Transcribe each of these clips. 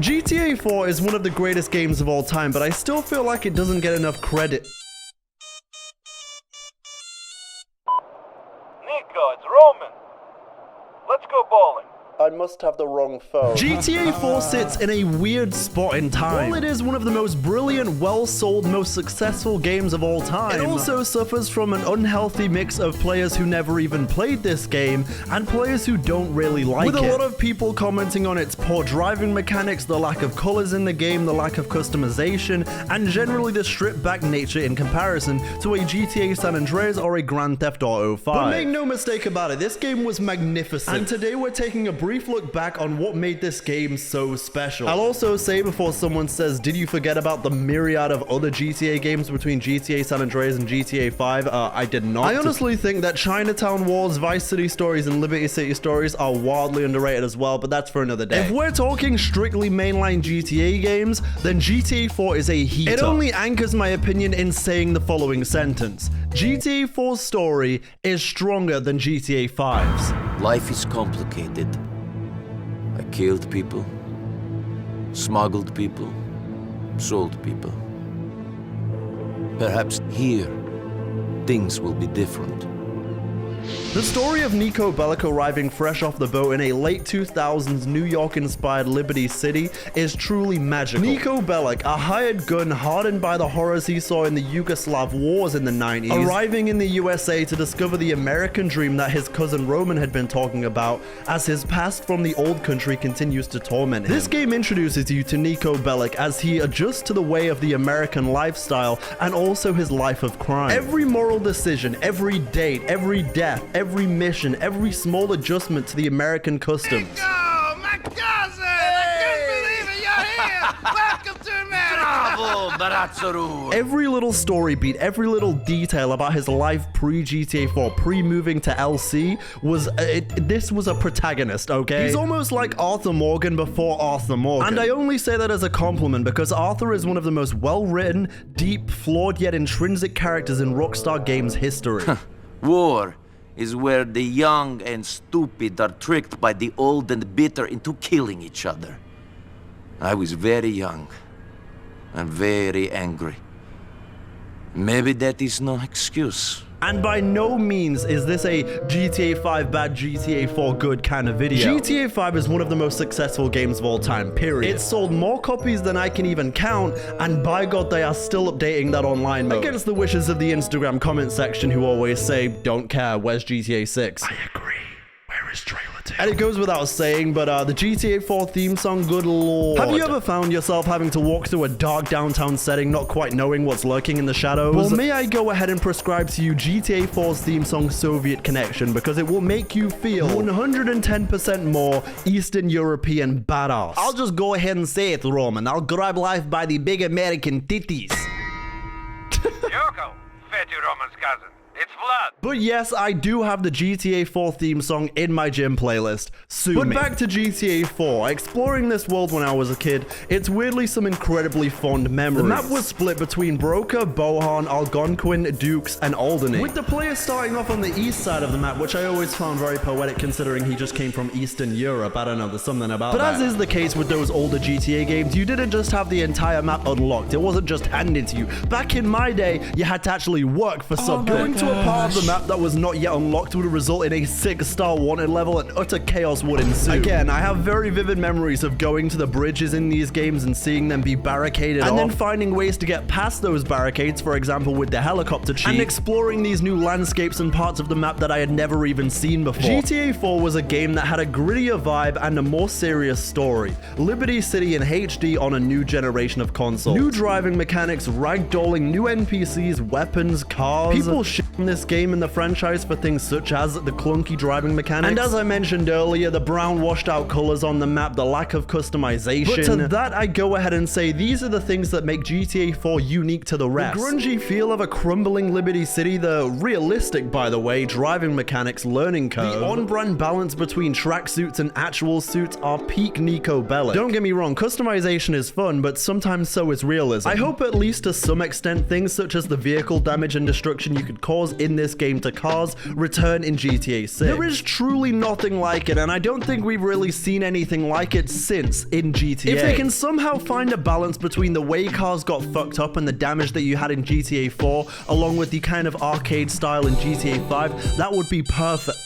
GTA 4 is one of the greatest games of all time, but I still feel like it doesn't get enough credit. Nico, it's Roman. Let's go bowling. I must have the wrong phone. GTA 4 sits in a weird spot in time. While it is one of the most brilliant, well-sold, most successful games of all time, it also suffers from an unhealthy mix of players who never even played this game and players who don't really like it. With a lot of people commenting on its poor driving mechanics, the lack of colors in the game, the lack of customization, and generally the stripped-back nature in comparison to a GTA San Andreas or a Grand Theft Auto 5. But make no mistake about it, this game was magnificent. And today we're taking a brief look back on what made this game so special. I'll also say before someone says, did you forget about the myriad of other GTA games between GTA San Andreas and GTA 5? I did not. I honestly think that Chinatown Wars, Vice City Stories, and Liberty City Stories are wildly underrated as well, but that's for another day. If we're talking strictly mainline GTA games, then GTA 4 is a heater. It only anchors my opinion in saying the following sentence. GTA 4's story is stronger than GTA 5's. Life is complicated. I killed people, smuggled people, sold people. Perhaps here, things will be different. The story of Niko Bellic arriving fresh off the boat in a late 2000s New York-inspired Liberty City is truly magical. Niko Bellic, a hired gun hardened by the horrors he saw in the Yugoslav wars in the 90s, arriving in the USA to discover the American dream that his cousin Roman had been talking about as his past from the old country continues to torment him. This game introduces you to Niko Bellic as he adjusts to the way of the American lifestyle and also his life of crime. Every moral decision, every date, every death, every mission, every small adjustment to the American customs. Nico, my cousin! I couldn't believe it, you're here! Welcome to America! Bravo, Barazzaru! Every little story beat, every little detail about his life pre-GTA 4, pre-moving to LC, this was a protagonist, okay? He's almost like Arthur Morgan before Arthur Morgan. And I only say that as a compliment because Arthur is one of the most well-written, deep, flawed yet intrinsic characters in Rockstar Games history. War is where the young and stupid are tricked by the old and bitter into killing each other. I was very young and very angry. Maybe that is no excuse. And by no means is this a GTA 5 bad, GTA 4 good kind of video. GTA 5 is one of the most successful games of all time, period. It's sold more copies than I can even count, and by God, they are still updating that online mode. Against the wishes of the Instagram comment section who always say, don't care, where's GTA 6? I agree. Where is Trailer 2? And it goes without saying, but the GTA 4 theme song, good lord. Have you ever found yourself having to walk through a dark downtown setting, not quite knowing what's lurking in the shadows? Well, may I go ahead and prescribe to you GTA 4's theme song, Soviet Connection, because it will make you feel 110% more Eastern European badass. I'll just go ahead and say it, Roman. I'll grab life by the big American titties. Yoko, fed you Roman's cousin. It's Vlad. But yes, I do have the GTA 4 theme song in my gym playlist. Sue me. But back to GTA 4. Exploring this world when I was a kid, it's weirdly some incredibly fond memories. The map was split between Broker, Bohan, Algonquin, Dukes, and Alderney, with the player starting off on the east side of the map, which I always found very poetic considering he just came from Eastern Europe. I don't know, there's something about that. But as is the case with those older GTA games, you didn't just have the entire map unlocked. It wasn't just handed to you. Back in my day, you had to actually work for something. Going to a part of the map that was not yet unlocked would result in a 6-star wanted level and utter chaos would ensue. Again, I have very vivid memories of going to the bridges in these games and seeing them be barricaded and then finding ways to get past those barricades, for example with the helicopter cheat, and exploring these new landscapes and parts of the map that I had never even seen before. GTA 4 was a game that had a grittier vibe and a more serious story. Liberty City in HD on a new generation of consoles. New driving mechanics, ragdolling, new NPCs, weapons, cars. People shit on this game in the franchise for things such as the clunky driving mechanics, and as I mentioned earlier, the brown washed out colors on the map, the lack of customization. But to that I go ahead and say these are the things that make GTA 4 unique to the rest. The grungy feel of a crumbling Liberty City, the realistic, by the way, driving mechanics learning curve, the on-brand balance between tracksuits and actual suits are peak Niko Bellic. Don't get me wrong, customization is fun, but sometimes so is realism. I hope at least to some extent things such as the vehicle damage and destruction you could cause was in this game to cars return in GTA 6. There is truly nothing like it, and I don't think we've really seen anything like it since in GTA. If they can somehow find a balance between the way cars got fucked up and the damage that you had in GTA 4, along with the kind of arcade style in GTA 5, that would be perfect.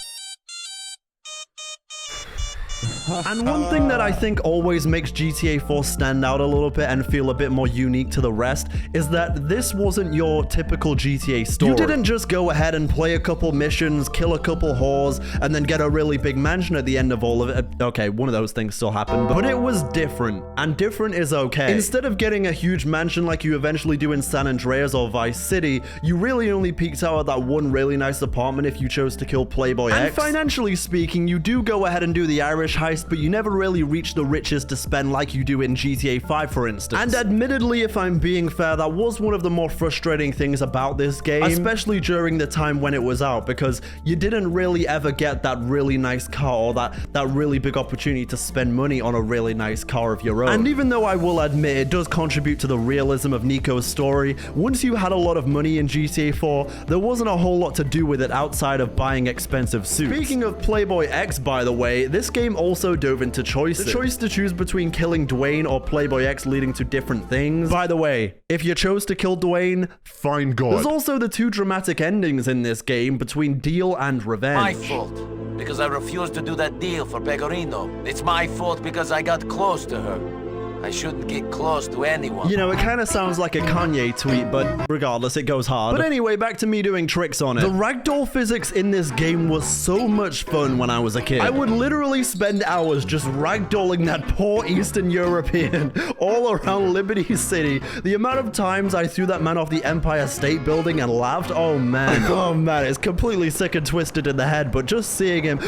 And one thing that I think always makes GTA 4 stand out a little bit and feel a bit more unique to the rest is that this wasn't your typical GTA story. You didn't just go ahead and play a couple missions, kill a couple whores, and then get a really big mansion at the end of all of it. Okay, one of those things still happened, but it was different, and different is okay. Instead of getting a huge mansion like you eventually do in San Andreas or Vice City, you really only peeked out at that one really nice apartment if you chose to kill Playboy X. And financially speaking, you do go ahead and do the Irish heist, but you never really reach the riches to spend like you do in GTA 5, for instance. And admittedly, if I'm being fair, that was one of the more frustrating things about this game, especially during the time when it was out, because you didn't really ever get that really nice car or that really big opportunity to spend money on a really nice car of your own. And even though I will admit it does contribute to the realism of Nico's story, once you had a lot of money in GTA 4, there wasn't a whole lot to do with it outside of buying expensive suits. Speaking of Playboy X, by the way, this game also dove into choices. The choice to choose between killing Dwayne or Playboy X leading to different things. By the way, if you chose to kill Dwayne, fine God. There's also the two dramatic endings in this game between deal and revenge. My fault, because I refused to do that deal for Pecorino. It's my fault because I got close to her. I shouldn't get close to anyone. You know, it kind of sounds like a Kanye tweet, but regardless, it goes hard. But anyway, back to me doing tricks on it. The ragdoll physics in this game was so much fun when I was a kid. I would literally spend hours just ragdolling that poor Eastern European all around Liberty City. The amount of times I threw that man off the Empire State Building and laughed, oh man. Oh man, it's completely sick and twisted in the head, but just seeing him...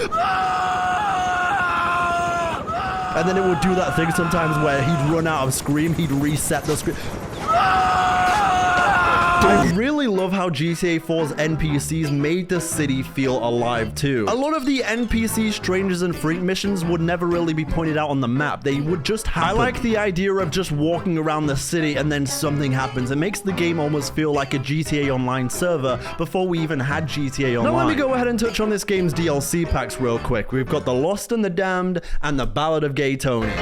And then it would do that thing sometimes where he'd run out of scream, he'd reset the screen. I really love how GTA 4's NPCs made the city feel alive too. A lot of the NPC strangers and freak missions would never really be pointed out on the map. They would just happen. I like the idea of just walking around the city and then something happens. It makes the game almost feel like a GTA Online server before we even had GTA Online. Now let me go ahead and touch on this game's DLC packs real quick. We've got The Lost and the Damned and The Ballad of Gay Tony.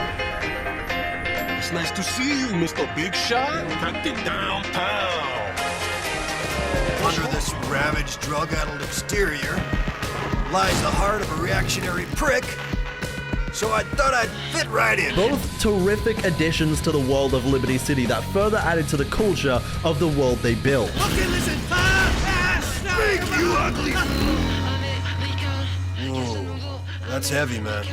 It's nice to see you, Mr. Big Shot. Acting downtown. Under this ravaged, drug-addled exterior lies the heart of a reactionary prick, so I thought I'd fit right in. Both terrific additions to the world of Liberty City that further added to the culture of the world they built. Look and listen. Big, you ugly. Whoa, that's heavy, man.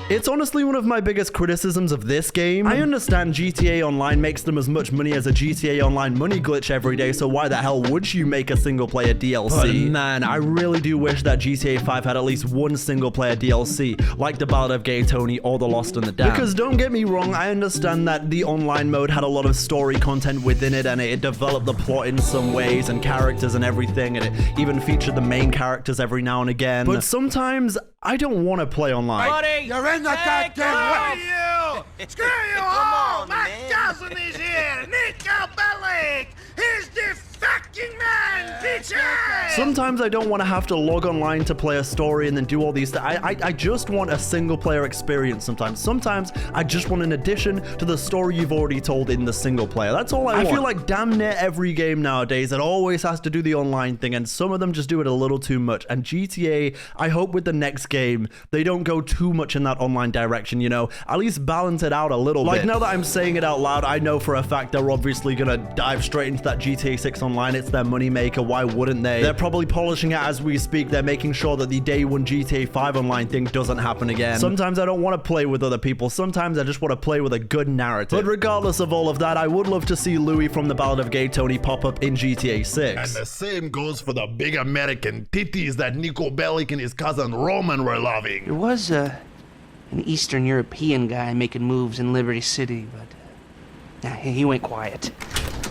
It's honestly one of my biggest criticisms of this game. I understand GTA Online makes them as much money as a GTA Online money glitch every day, so why the hell would you make a single player DLC? But man, I really do wish that GTA 5 had at least one single player DLC, like The Ballad of Gay Tony or The Lost and the Damned. Because don't get me wrong, I understand that the online mode had a lot of story content within it, and it developed the plot in some ways, and characters and everything, and it even featured the main characters every now and again. But sometimes, I don't want to play online. Buddy, You're in the goddamn way. Screw you all! on, My man. cousin is here! Nico Bellic! He's the fucking man, bitches! Sometimes I don't want to have to log online to play a story and then do all these things. I just want a single player experience sometimes. Sometimes I just want an addition to the story you've already told in the single player. That's all I want. I feel like damn near every game nowadays, it always has to do the online thing, and some of them just do it a little too much. And GTA, I hope with the next game, they don't go too much in that online direction, you know? At least balance it out a little bit. Like, now that I'm saying it out loud, I know for a fact they're obviously gonna dive straight into that GTA 6 online. It's their moneymaker. Why wouldn't they? They're probably polishing it as we speak. They're making sure that the day one GTA 5 online thing doesn't happen again. Sometimes I don't want to play with other people. Sometimes I just want to play with a good narrative. But regardless of all of that, I would love to see Louis from The Ballad of Gay Tony pop up in GTA 6. And the same goes for the big American titties that Nico Bellic and his cousin Roman were loving. There was an Eastern European guy making moves in Liberty City, but he went quiet.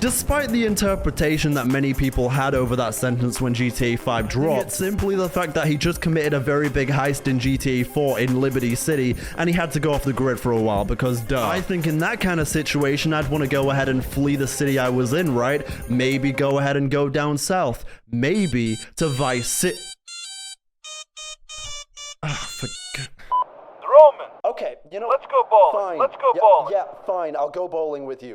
Despite the interpretation that many people had over that sentence when GTA 5 dropped, it's simply the fact that he just committed a very big heist in GTA 4 in Liberty City, and he had to go off the grid for a while because duh. I think in that kind of situation, I'd want to go ahead and flee the city I was in, right? Maybe go ahead and go down south. Maybe to Vice City. Roman, Okay, you know, let's go bowling. fine. Let's go bowling. Yeah, fine. I'll go bowling with you.